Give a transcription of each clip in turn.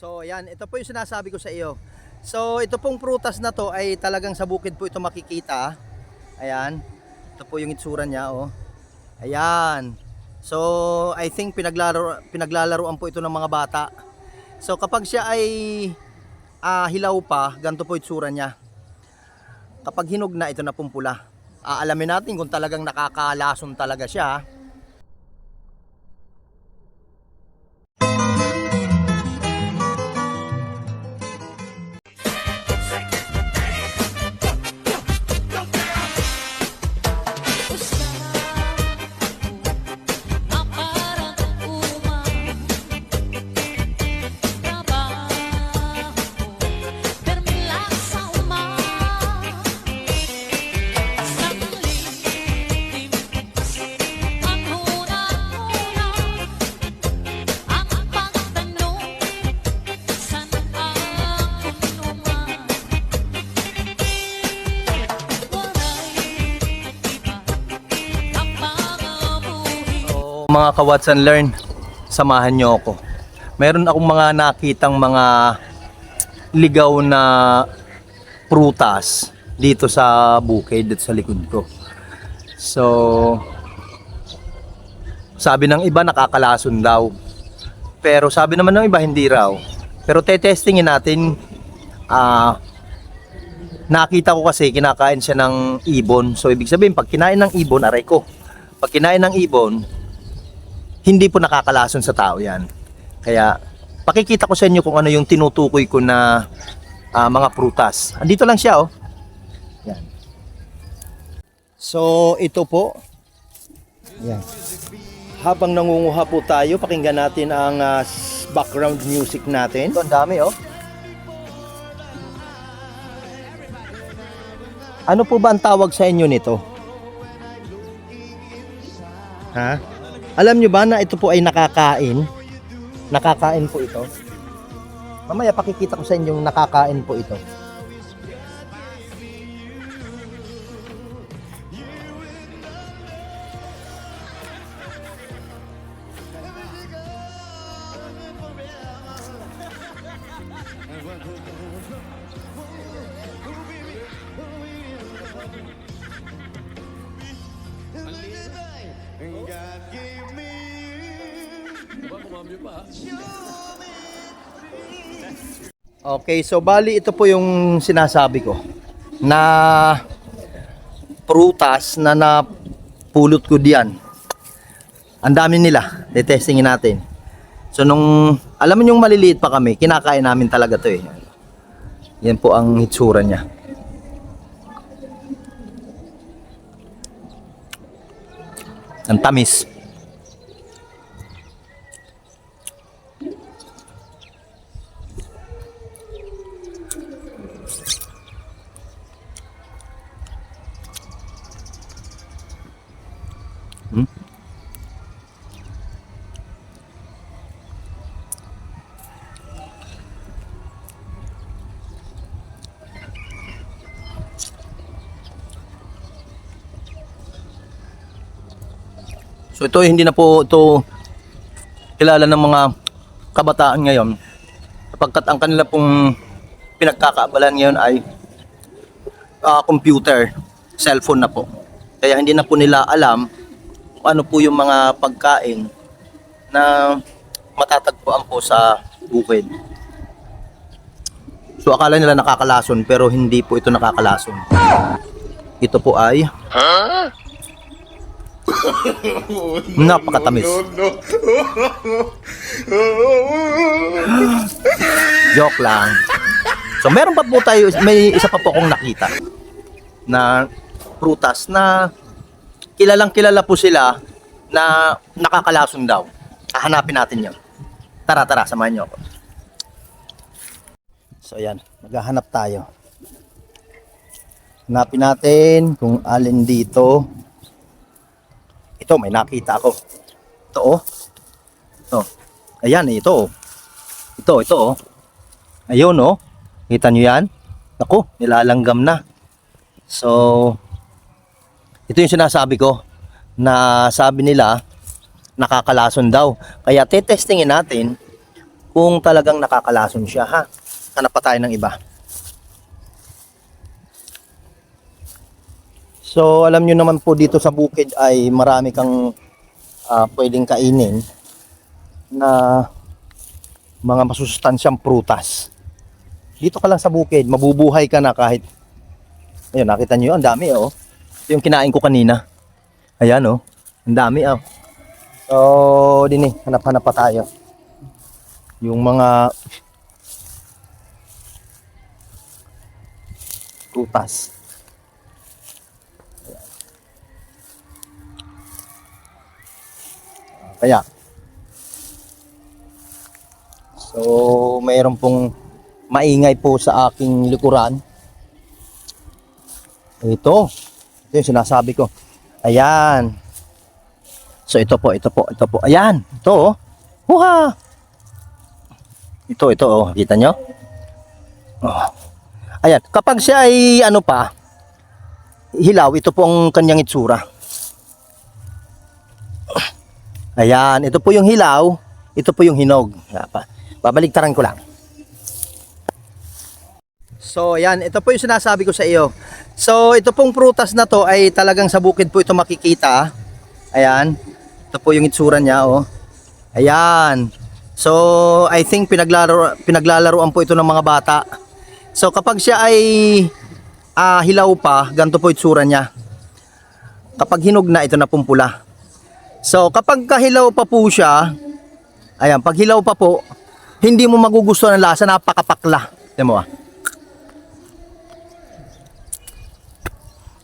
So ayan, ito po yung sinasabi ko sa iyo. So ito pong prutas na to ay talagang sa bukid po ito makikita. Ayan. Ito po yung itsura niya, oh. Ayan. So I think pinaglalaruan po ito ng mga bata. So kapag siya ay hilaw pa, ganito po itsura niya. Kapag hinog na, ito na pong pula. Aalamin natin kung talagang nakakalason talaga siya. Mga ka-Watch and Learn, samahan nyo ako. Meron akong mga nakitang mga ligaw na prutas dito sa bukid, dito sa likod ko. So sabi ng iba nakakalason daw, pero sabi naman ng iba hindi raw. Pero tetestingin natin. Nakita ko kasi kinakain siya ng ibon. So ibig sabihin pag kinain ng ibon, aray ko, pag kinain ng ibon, hindi po nakakalason sa tao yan. Kaya pakikita ko sa inyo kung ano yung tinutukoy ko na mga prutas. Andito lang siya, oh. Yan. So ito po. Yan. Habang nangunguha po tayo, pakinggan natin ang background music natin. Ito, ang dami, oh. Ano po ba ang tawag sa inyo nito? Ha? Alam nyo ba na ito po ay nakakain? Nakakain po ito. Mamaya pakikita ko sa inyo yung nakakain po ito. Okay, so bali ito po yung sinasabi ko na prutas na napulot ko diyan. Ang dami nila, tetestingin natin. So nung alam mo yung maliliit pa kami, kinakain namin talaga to eh. Yan po ang hitsura niya. Ang tamis. So ito hindi na po ito kilala ng mga kabataan ngayon, sapagkat ang kanila pong pinagkakaabalan ngayon ay computer, cellphone na po. Kaya hindi na po nila alam kung ano po yung mga pagkain na matatagpuan po sa bukid. So akala nila nakakalason, pero hindi po ito nakakalason. Ito po ay napakatamis. Joke lang. So meron pa po tayo, may isa pa po akong nakita na prutas na kilalang kilala po sila na nakakalason daw. Hahanapin natin yun. Tara, samahan nyo ako. So ayan, maghahanap tayo. Hanapin natin kung alin dito. Ito, may nakita ako. Ito, oh. Ito. Ayan, ito, oh. Ito, oh. Ayun, oh. Kita nyo yan? Naku, nilalanggam na. So, ito yung sinasabi ko na sabi nila nakakalason daw. Kaya tetestingin natin kung talagang nakakalason siya, ha. Hanap pa tayo ng iba. So alam nyo naman po, dito sa bukid ay marami kang pwedeng kainin na mga masustansyang prutas. Dito ka lang sa bukid, mabubuhay ka na kahit, ayun, nakita nyo yun, ang dami, oh. Ito yung kinain ko kanina. Ayan, oh, ang dami, oh. So din eh, hanap-hanap pa tayo. Yung mga prutas. Kaya, so mayroon pong maingay po sa aking likuran. Ito yung sinasabi ko. Ayan. So ito po. Ayan, ito, oh. Huha! Ito, oh, kita nyo? Oh. Ayan, kapag siya ay ano pa, hilaw, ito po ang kanyang itsura. Ayan, ito po yung hilaw, ito po yung hinog. Babaligtaran ko lang. So, ayan, ito po yung sinasabi ko sa iyo. So, ito pong prutas na to ay talagang sa bukid po ito makikita. Ayan, ito po yung itsura niya, oh. Ayan. So, I think pinaglalaroan po ito ng mga bata. So, kapag siya ay hilaw pa, ganito po itsura niya. Kapag hinog na, ito na pong pula. So, kapag kahilaw pa po siya, ayan, pag hilaw pa po, hindi mo magugustuhan ang lasa, napakapakla. Tignan mo, ah.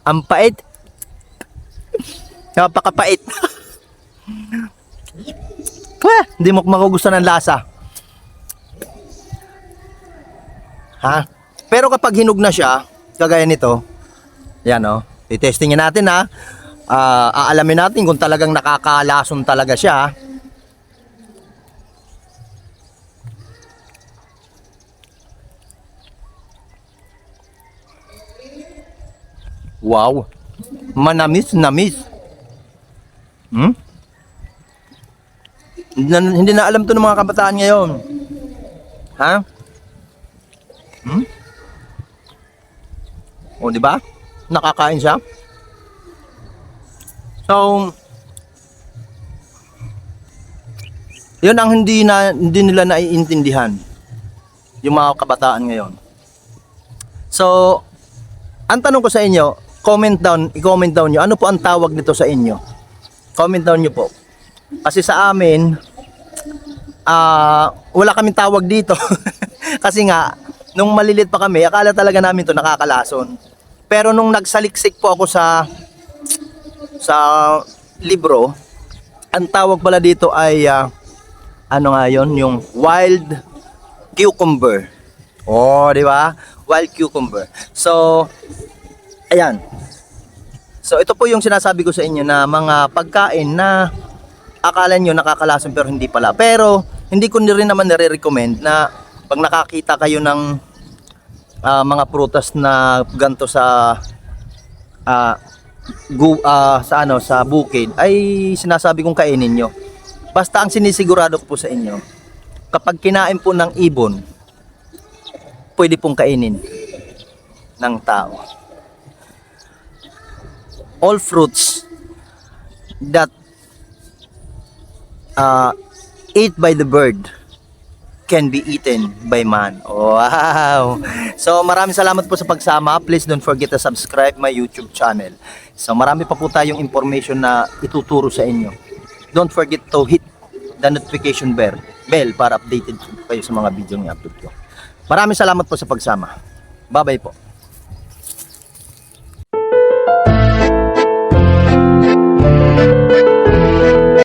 Ang pait. Napakapait. Hindi mo magugustuhan ang lasa. Ha? Pero kapag hinog na siya, kagaya nito, yan, oh, i-testingin natin, ha. Aalamin natin kung talagang nakakalason talaga siya. Wow, manamis. Hindi na alam to ng mga kabataan ngayon. Ha? O, di ba? Nakakain siya. So, yun ang hindi nila naiintindihan yung mga kabataan ngayon. So, ang tanong ko sa inyo, i-comment down nyo, ano po ang tawag nito sa inyo? Comment down nyo po. Kasi sa amin, wala kaming tawag dito. Kasi nga, nung malilit pa kami, akala talaga namin to nakakalason. Pero nung nagsaliksik po ako sa libro, ang tawag pala dito ay ano nga yun, yung wild cucumber. Oh, di ba? Wild cucumber. So, ayan. So, ito po yung sinasabi ko sa inyo na mga pagkain na akala nyo nakakalason pero hindi pala. Pero, hindi ko rin naman nare-recommend na pag nakakita kayo ng mga prutas na ganto sa sa bukid, ay sinasabi kong kainin nyo. Basta ang sinisigurado ko po sa inyo, kapag kinain po ng ibon, pwede pong kainin ng tao. All fruits that eat by the bird can be eaten by man. Wow! So maraming salamat po sa pagsama. Please don't forget to subscribe my YouTube channel. So marami pa po tayong information na ituturo sa inyo. Don't forget to hit the notification bell para updated kayo sa mga video ng upload ko. Maraming salamat po sa pagsama. Bye-bye po.